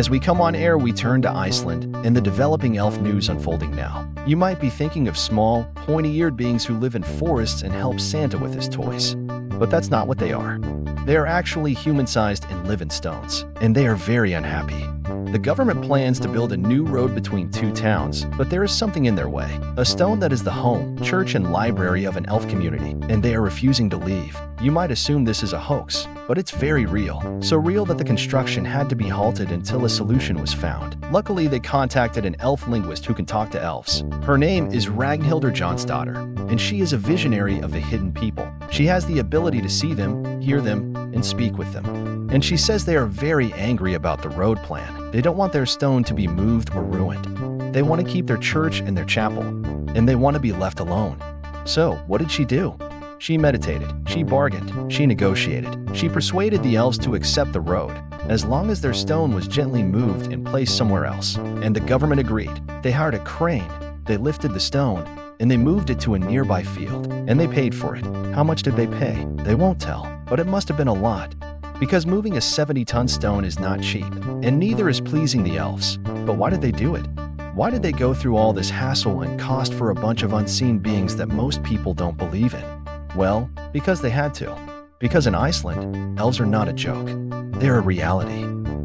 As we come on air, we turn to Iceland and the developing elf news unfolding now. You might be thinking of small, pointy-eared beings who live in forests and help Santa with his toys. But that's not what they are. They are actually human-sized and live in stones, and they are very unhappy. The government plans to build a new road between two towns, but there is something in their way. A stone that is the home, church, and library of an elf community, and they are refusing to leave. You might assume this is a hoax, but it's very real. So real that the construction had to be halted until a solution was found. Luckily, they contacted an elf linguist who can talk to elves. Her name is Ragnhildur Jonsdottir, and she is a visionary of the hidden people. She has the ability to see them, hear them, and speak with them. And she says they are very angry about the road plan. They don't want their stone to be moved or ruined. They want to keep their church and their chapel, and they want to be left alone. So, what did she do? She meditated, she bargained, she negotiated. She persuaded the elves to accept the road, as long as their stone was gently moved and placed somewhere else. And the government agreed. They hired a crane, they lifted the stone, and they moved it to a nearby field, and they paid for it. How much did they pay? They won't tell, but it must have been a lot. Because moving a 70-ton stone is not cheap, and neither is pleasing the elves. But why did they do it? Why did they go through all this hassle and cost for a bunch of unseen beings that most people don't believe in? Well, because they had to. Because in Iceland, elves are not a joke. They're a reality.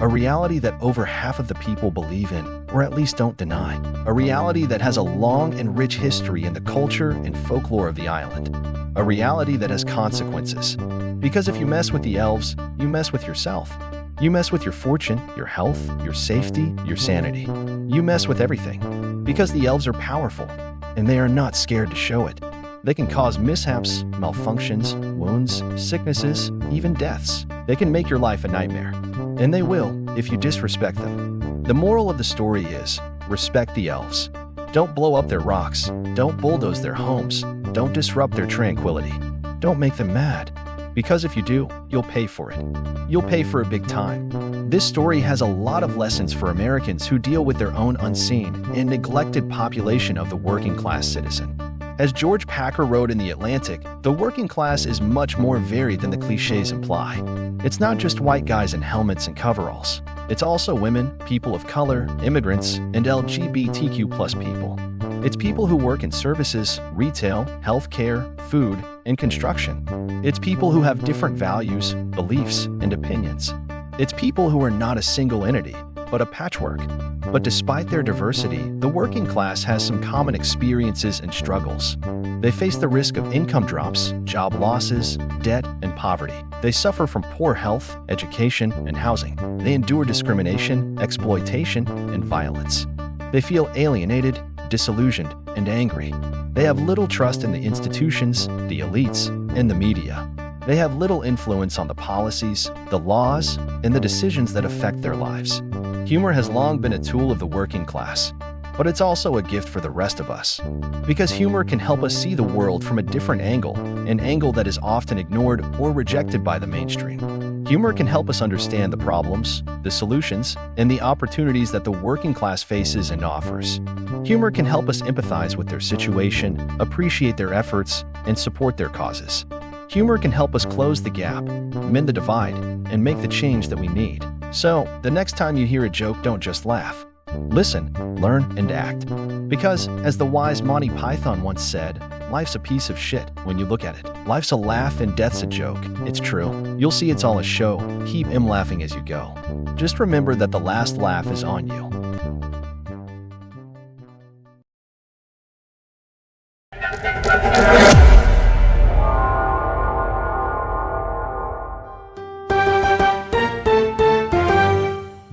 A reality that over half of the people believe in, or at least don't deny. A reality that has a long and rich history in the culture and folklore of the island. A reality that has consequences. Because if you mess with the elves, you mess with yourself. You mess with your fortune, your health, your safety, your sanity. You mess with everything. Because the elves are powerful, and they are not scared to show it. They can cause mishaps, malfunctions, wounds, sicknesses, even deaths. They can make your life a nightmare. And they will, if you disrespect them. The moral of the story is, respect the elves. Don't blow up their rocks. Don't bulldoze their homes. Don't disrupt their tranquility. Don't make them mad. Because if you do, you'll pay for it. You'll pay for a big time. This story has a lot of lessons for Americans who deal with their own unseen and neglected population of the working class citizen. As George Packer wrote in The Atlantic, the working class is much more varied than the cliches imply. It's not just white guys in helmets and coveralls. It's also women, people of color, immigrants, and LGBTQ+ people. It's people who work in services, retail, healthcare, food, and construction. It's people who have different values, beliefs, and opinions. It's people who are not a single entity, but a patchwork. But despite their diversity, the working class has some common experiences and struggles. They face the risk of income drops, job losses, debt, and poverty. They suffer from poor health, education, and housing. They endure discrimination, exploitation, and violence. They feel alienated, disillusioned, and angry. They have little trust in the institutions, the elites, and the media. They have little influence on the policies, the laws, and the decisions that affect their lives. Humor has long been a tool of the working class, but it's also a gift for the rest of us. Because humor can help us see the world from a different angle, an angle that is often ignored or rejected by the mainstream. Humor can help us understand the problems, the solutions, and the opportunities that the working class faces and offers. Humor can help us empathize with their situation, appreciate their efforts, and support their causes. Humor can help us close the gap, mend the divide, and make the change that we need. So, the next time you hear a joke, don't just laugh. Listen, learn, and act. Because, as the wise Monty Python once said, life's a piece of shit when you look at it. Life's a laugh and death's a joke. It's true. You'll see it's all a show. Keep laughing as you go. Just remember that the last laugh is on you.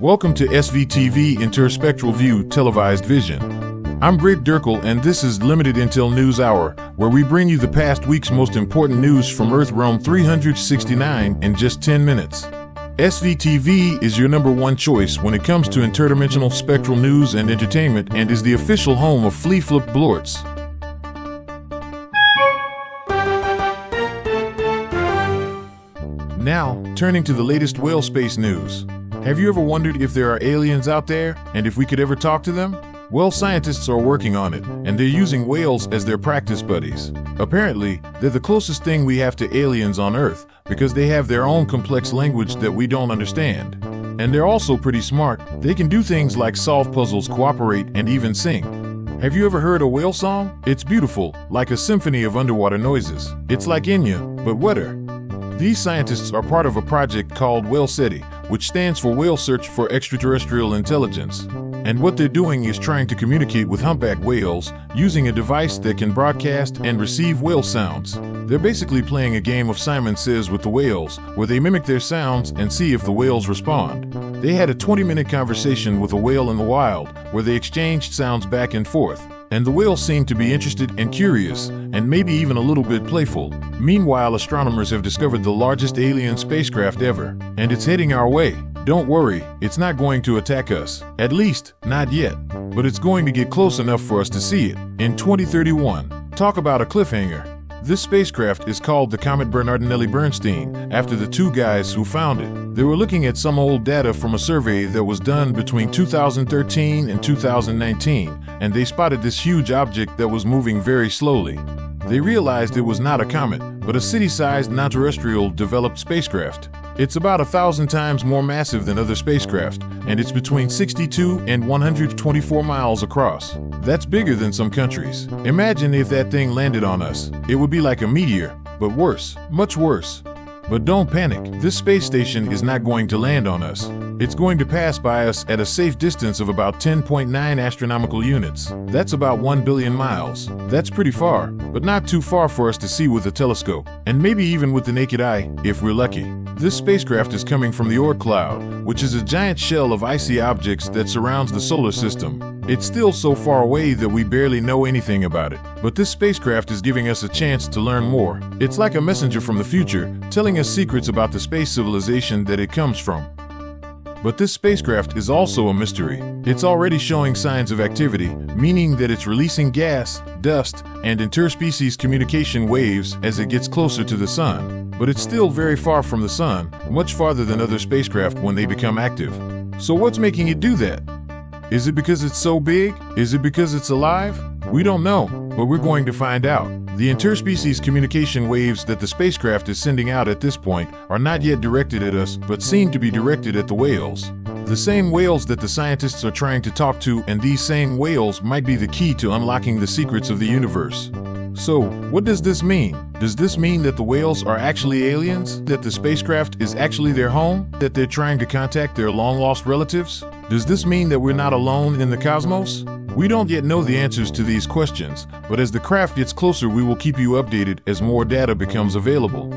Welcome to SvTv Spectral View Televised Vision. I'm Greg Dirkle, and this is Limited Intel News Hour, where we bring you the past week's most important news from Earth Realm 369 in just 10 minutes. SvTv is your number one choice when it comes to interdimensional spectral news and entertainment, and is the official home of Flea Flooped Blorts. Now, turning to the latest whale space news. Have you ever wondered if there are aliens out there, and if we could ever talk to them? Well, scientists are working on it, and they're using whales as their practice buddies. Apparently, they're the closest thing we have to aliens on Earth, because they have their own complex language that we don't understand. And they're also pretty smart. They can do things like solve puzzles, cooperate, and even sing. Have you ever heard a whale song? It's beautiful, like a symphony of underwater noises. It's like Enya, but wetter. These scientists are part of a project called WhaleSETI, which stands for Whale Search for Extraterrestrial Intelligence. And what they're doing is trying to communicate with humpback whales using a device that can broadcast and receive whale sounds. They're basically playing a game of Simon Says with the whales, where they mimic their sounds and see if the whales respond. They had a 20-minute conversation with a whale in the wild, where they exchanged sounds back and forth. And the whales seemed to be interested and curious, and maybe even a little bit playful. Meanwhile, astronomers have discovered the largest alien spacecraft ever, and it's heading our way. Don't worry, it's not going to attack us. At least, not yet. But it's going to get close enough for us to see it. In 2031, talk about a cliffhanger. This spacecraft is called the Comet Bernardinelli-Bernstein, after the two guys who found it. They were looking at some old data from a survey that was done between 2013 and 2019, and they spotted this huge object that was moving very slowly. They realized it was not a comet, but a city-sized non-terrestrial developed spacecraft. It's about 1,000 times more massive than other spacecraft, and it's between 62 and 124 miles across. That's bigger than some countries. Imagine if that thing landed on us. It would be like a meteor, but worse, much worse. But don't panic, this space station is not going to land on us. It's going to pass by us at a safe distance of about 10.9 astronomical units. That's about 1 billion miles. That's pretty far, but not too far for us to see with a telescope, and maybe even with the naked eye, if we're lucky. This spacecraft is coming from the Oort cloud, which is a giant shell of icy objects that surrounds the solar system. It's still so far away that we barely know anything about it, but this spacecraft is giving us a chance to learn more. It's like a messenger from the future, telling us secrets about the space civilization that it comes from. But this spacecraft is also a mystery. It's already showing signs of activity, meaning that it's releasing gas, dust, and interspecies communication waves as it gets closer to the sun. But it's still very far from the sun, much farther than other spacecraft when they become active. So what's making it do that? Is it because it's so big? Is it because it's alive? We don't know, but we're going to find out. The interspecies communication waves that the spacecraft is sending out at this point are not yet directed at us, but seem to be directed at the whales. The same whales that the scientists are trying to talk to, and these same whales might be the key to unlocking the secrets of the universe. So, what does this mean? Does this mean that the whales are actually aliens? That the spacecraft is actually their home? That they're trying to contact their long-lost relatives? Does this mean that we're not alone in the cosmos? We don't yet know the answers to these questions, but as the craft gets closer, we will keep you updated as more data becomes available.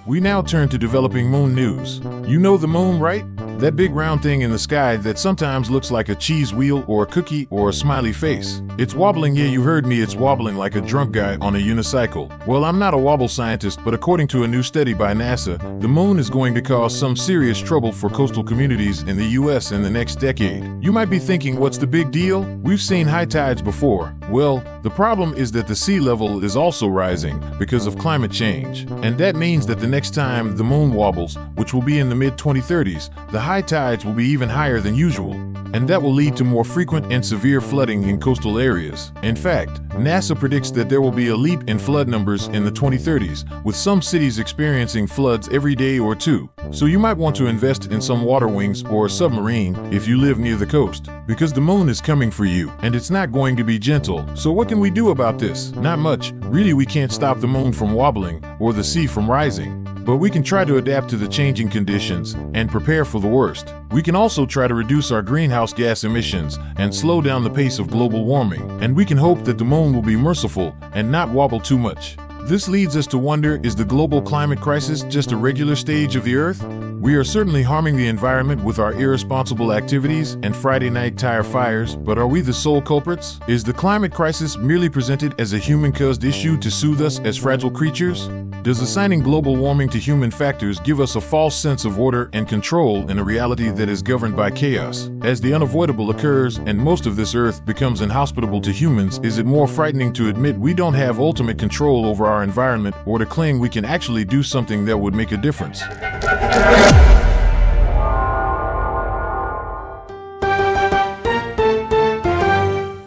We now turn to developing moon news. You know the moon, right? That big round thing in the sky that sometimes looks like a cheese wheel or a cookie or a smiley face. It's wobbling, yeah, you heard me, it's wobbling like a drunk guy on a unicycle. Well, I'm not a wobble scientist, but according to a new study by NASA, the moon is going to cause some serious trouble for coastal communities in the US in the next decade. You might be thinking, what's the big deal? We've seen high tides before. Well, the problem is that the sea level is also rising because of climate change. And that means that the next time the moon wobbles, which will be in the mid-2030s, the high tides will be even higher than usual. And that will lead to more frequent and severe flooding in coastal areas. In fact, NASA predicts that there will be a leap in flood numbers in the 2030s, with some cities experiencing floods every day or two. So you might want to invest in some water wings or a submarine if you live near the coast, because the moon is coming for you, and it's not going to be gentle. So what can we do about this? Not much. Really, we can't stop the moon from wobbling or the sea from rising. But we can try to adapt to the changing conditions and prepare for the worst. We can also try to reduce our greenhouse gas emissions and slow down the pace of global warming. And we can hope that the moon will be merciful and not wobble too much. This leads us to wonder, is the global climate crisis just a regular stage of the Earth? We are certainly harming the environment with our irresponsible activities and Friday night tire fires, but are we the sole culprits? Is the climate crisis merely presented as a human-caused issue to soothe us as fragile creatures? Does assigning global warming to human factors give us a false sense of order and control in a reality that is governed by chaos? As the unavoidable occurs and most of this Earth becomes inhospitable to humans, is it more frightening to admit we don't have ultimate control over our environment, or to claim we can actually do something that would make a difference?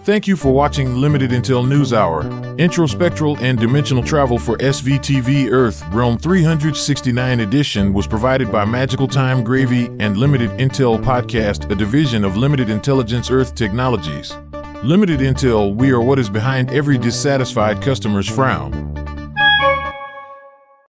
Thank you for watching Limited Intel News Hour. Introspectral and dimensional travel for SvTv Earth Realm 369 edition was provided by Magical Time Gravy and Limited Intel Podcast, a division of Limited Intelligence Earth Technologies. Limited Intel, we are what is behind every dissatisfied customer's frown.